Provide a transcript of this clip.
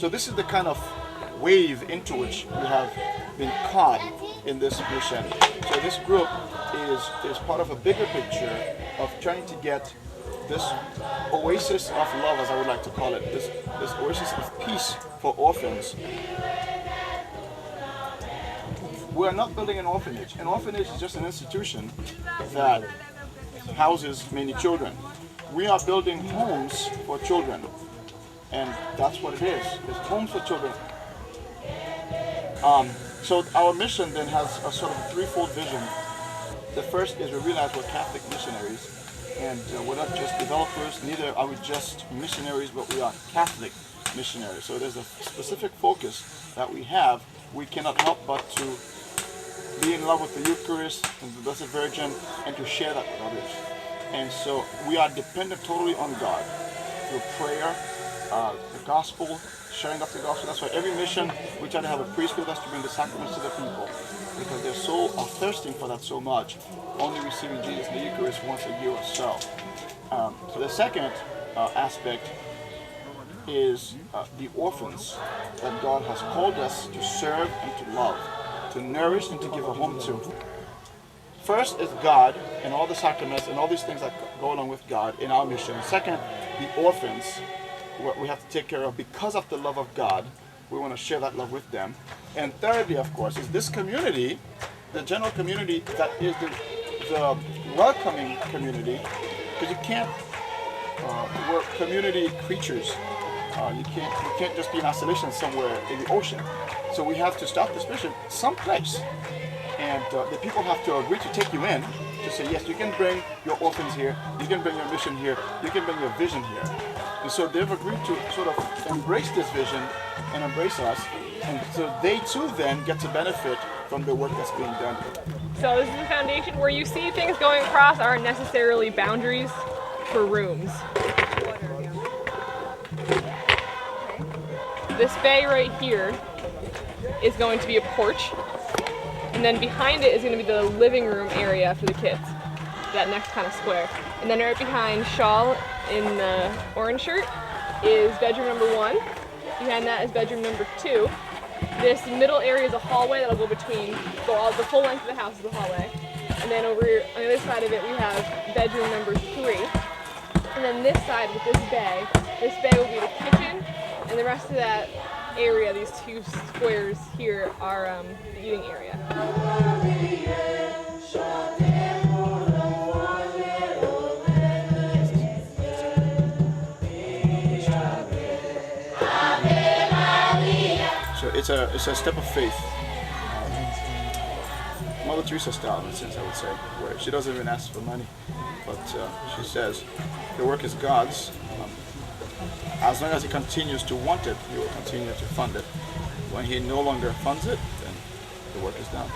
So this is the kind of wave into which we have been caught in this mission. So this group is part of a bigger picture of trying to get this oasis of love, as I would like to call it, this oasis of peace for orphans. We are not building an orphanage. An orphanage is just an institution that houses many children. We are building homes for children, and that's what it is. It's homes for children. So our mission then has a sort of a threefold vision. The first is we realize we're Catholic missionaries, and we're not just developers, neither are we just missionaries, but we are Catholic missionaries. So there's a specific focus that we have. We cannot help but to be in love with the Eucharist and the Blessed Virgin, and to share that with others. And so we are dependent totally on God through prayer, the gospel, sharing of the gospel. That's why every mission we try to have a priest with us to bring the sacraments to the people, because they're so thirsting for that so much, only receiving Jesus in the Eucharist once a year or so. So the second aspect is the orphans that God has called us to serve and to love, to nourish and to give a home to. First is God and all the sacraments and all these things that go along with God in our mission. Second, the orphans, what we have to take care of because of the love of God. We want to share that love with them. And thirdly, of course, is this community, the general community that is the welcoming community, because you can't, we're community creatures. You can't just be in isolation somewhere in the ocean. So we have to start this mission someplace. And the people have to agree to take you in, to say, yes, you can bring your orphans here, you can bring your mission here, you can bring your vision here. And so they've agreed to sort of embrace this vision and embrace us. And so they too then get to benefit from the work that's being done. So this is the foundation. Where you see things going across aren't necessarily boundaries for rooms. This bay right here is going to be a porch. And then behind it is going to be the living room area for the kids, that next kind of square. And then right behind Shawl in the orange shirt is bedroom number 1. Behind that is bedroom number 2. This middle area is a hallway that'll go between, the full length of the house is the hallway. And then over here, on the other side of it, we have bedroom number 3. And then this side with this bay will be the kitchen, and the rest of that area, these 2 squares here, are the eating area. So it's a step of faith. Mother Teresa style, in a sense, I would say, where she doesn't even ask for money, but she says the work is God's. As long as he continues to want it, he will continue to fund it. When he no longer funds it, then the work is done.